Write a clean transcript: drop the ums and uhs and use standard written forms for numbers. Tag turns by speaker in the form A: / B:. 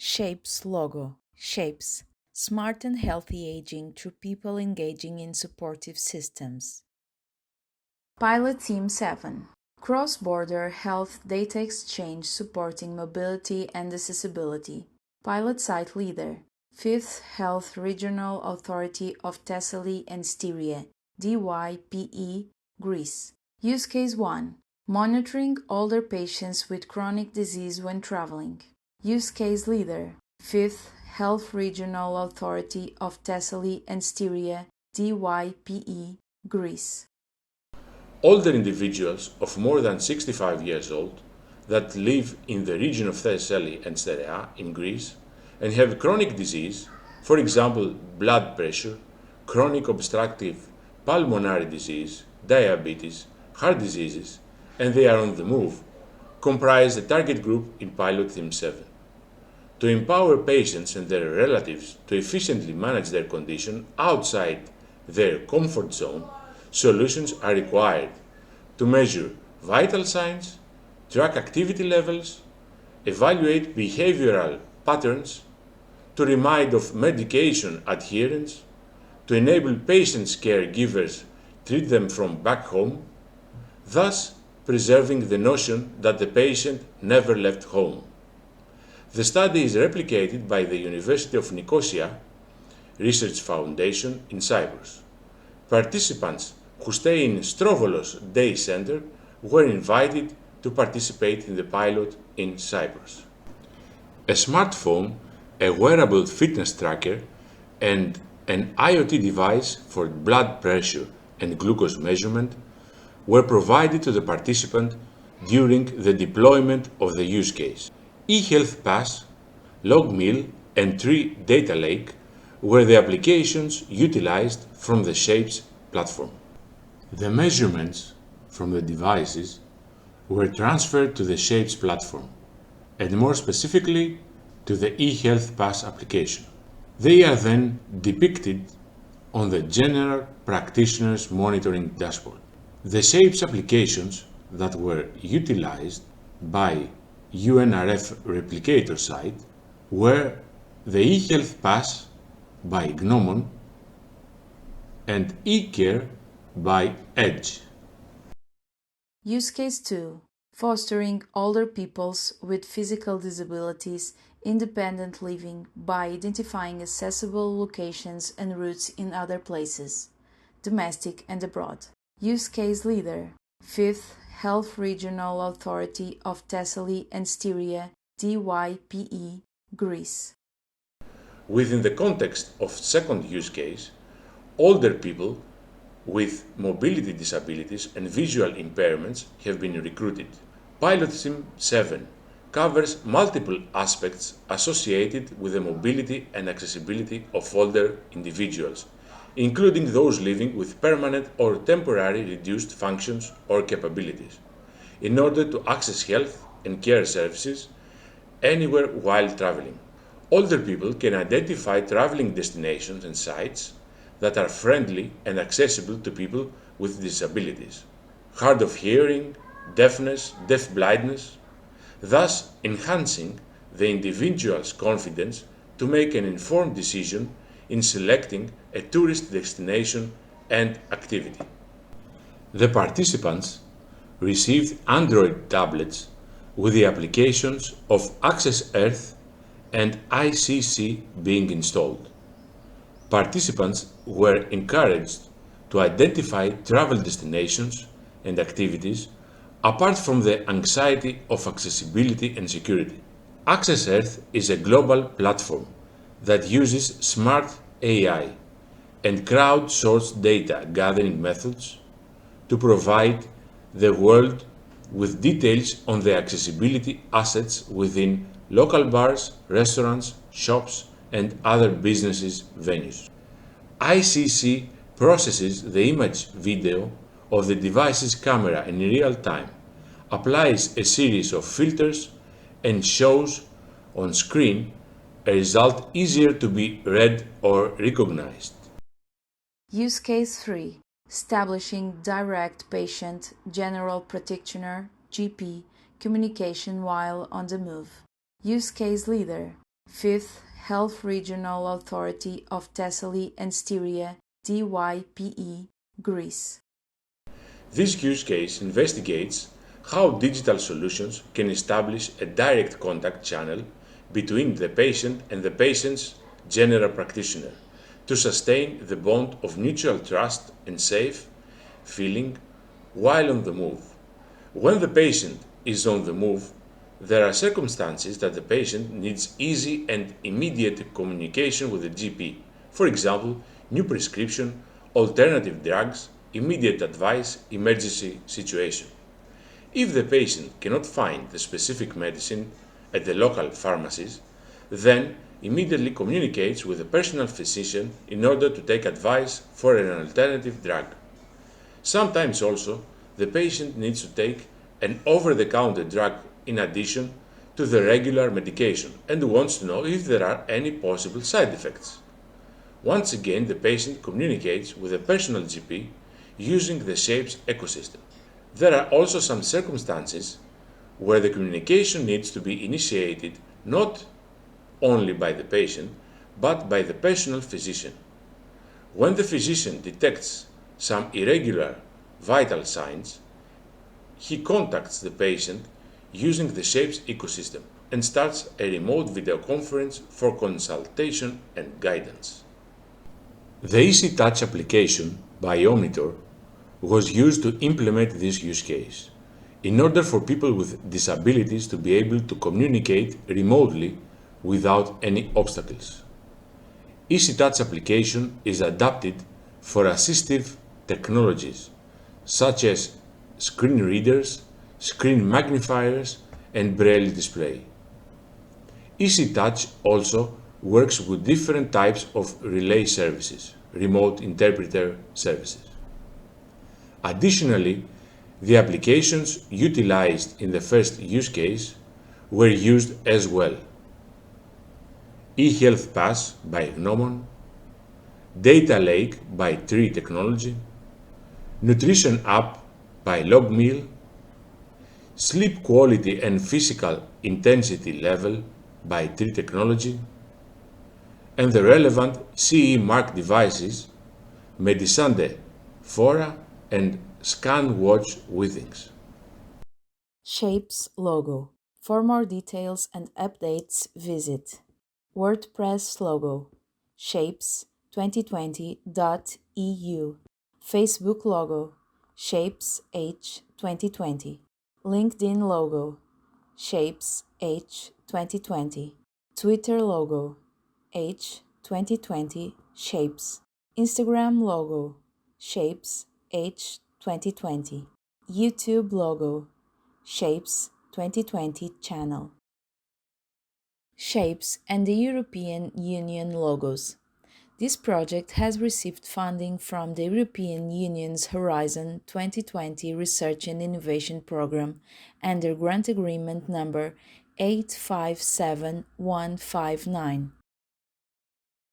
A: Shapes logo. Shapes. Smart and healthy aging through people engaging in supportive systems. Pilot Team 7. Cross-border health data exchange supporting mobility and accessibility. Pilot Site Leader. 5th Health Regional Authority of Thessaly and Sterea, DYPE, Greece. Use Case 1. Monitoring older patients with chronic disease when traveling. Use Case Leader. 5th Health Regional Authority of Thessaly and Sterea, DYPE, Greece.
B: Older individuals of more than 65 years old that live in the region of Thessaly and Sterea in Greece and have chronic disease, for example, blood pressure, chronic obstructive pulmonary disease, diabetes, heart diseases, and they are on the move, comprise the target group in Pilot Team 7. To empower patients and their relatives to efficiently manage their condition outside their comfort zone, solutions are required to measure vital signs, track activity levels, evaluate behavioral patterns, to remind of medication adherence, to enable patients' caregivers treat them from back home, thus preserving the notion that the patient never left home. The study is replicated by the University of Nicosia Research Foundation in Cyprus. Participants who stay in Strovolos Day Center were invited to participate in the pilot in Cyprus. A smartphone, a wearable fitness tracker, and an IoT device for blood pressure and glucose measurement were provided to the participant during the deployment of the use case. eHealth Pass, LogMill, and Tree Data Lake were the applications utilized from the Shapes platform. The measurements from the devices were transferred to the Shapes platform, and more specifically to the eHealth Pass application. They are then depicted on the General Practitioner's monitoring dashboard. The Shapes applications that were utilized by UNRF replicator site were the eHealth Pass by Gnomon and eCare by Edge.
A: Use Case 2. Fostering older peoples with physical disabilities independent living by identifying accessible locations and routes in other places, domestic and abroad. Use Case Leader. 5th Health Regional Authority of Thessaly and Sterea, DYPE, Greece.
B: Within the context of second use case, older people with mobility disabilities and visual impairments have been recruited. Pilot Team 7 covers multiple aspects associated with the mobility and accessibility of older individuals, including those living with permanent or temporary reduced functions or capabilities, in order to access health and care services anywhere while traveling. Older people can identify traveling destinations and sites that are friendly and accessible to people with disabilities, hard of hearing, deafness, deaf-blindness, thus enhancing the individual's confidence to make an informed decision in selecting a tourist destination and activity. The participants received Android tablets with the applications of Access Earth and ICC being installed. Participants were encouraged to identify travel destinations and activities apart from the anxiety of accessibility and security. Access Earth is a global platform that uses smart AI and crowdsourced data gathering methods to provide the world with details on the accessibility assets within local bars, restaurants, shops, and other businesses venues. ICC processes the image video of the device's camera in real time, applies a series of filters, and shows on screen a result easier to be read or recognized.
A: Use Case 3. Establishing direct patient general practitioner GP communication while on the move. Use Case Leader. 5th Health Regional Authority of Thessaly and Sterea, DYPE, Greece.
B: This use case investigates how digital solutions can establish a direct contact channel between the patient and the patient's general practitioner to sustain the bond of mutual trust and safe feeling while on the move. When the patient is on the move, there are circumstances that the patient needs easy and immediate communication with the GP. For example, new prescription, alternative drugs, immediate advice, emergency situation. If the patient cannot find the specific medicine at the local pharmacies, then immediately communicates with a personal physician in order to take advice for an alternative drug. Sometimes also, the patient needs to take an over the counter drug in addition to the regular medication and wants to know if there are any possible side effects. Once again, the patient communicates with a personal GP using the SHAPES ecosystem. There are also some circumstances where the communication needs to be initiated not only by the patient but by the personal physician. When the physician detects some irregular vital signs, he contacts the patient using the SHAPES ecosystem and starts a remote video conference for consultation and guidance. The Easy Touch application by Omnitor was used to implement this use case in order for people with disabilities to be able to communicate remotely without any obstacles. Easy Touch application is adapted for assistive technologies such as screen readers, screen magnifiers, and braille display. Easy Touch also works with different types of relay services, remote interpreter services. Additionally, the applications utilized in the first use case were used as well. eHealth Pass by Gnomon, Data Lake by Tree Technology, Nutrition App by Logmeal, Sleep Quality and Physical Intensity Level by Tree Technology, and the relevant CE mark devices Medisande, Fora, and ScanWatch Withings.
A: SHAPES logo. For more details and updates, visit WordPress logo, shapes2020.eu, Facebook logo, Shapes H 2020, LinkedIn logo, Shapes H 2020, Twitter logo, H 2020 Shapes, Instagram logo, Shapes H 2020, YouTube logo, Shapes 2020 channel. Shapes and the European Union logos. This project has received funding from the European Union's Horizon 2020 Research and Innovation Programme under Grant Agreement number 857159.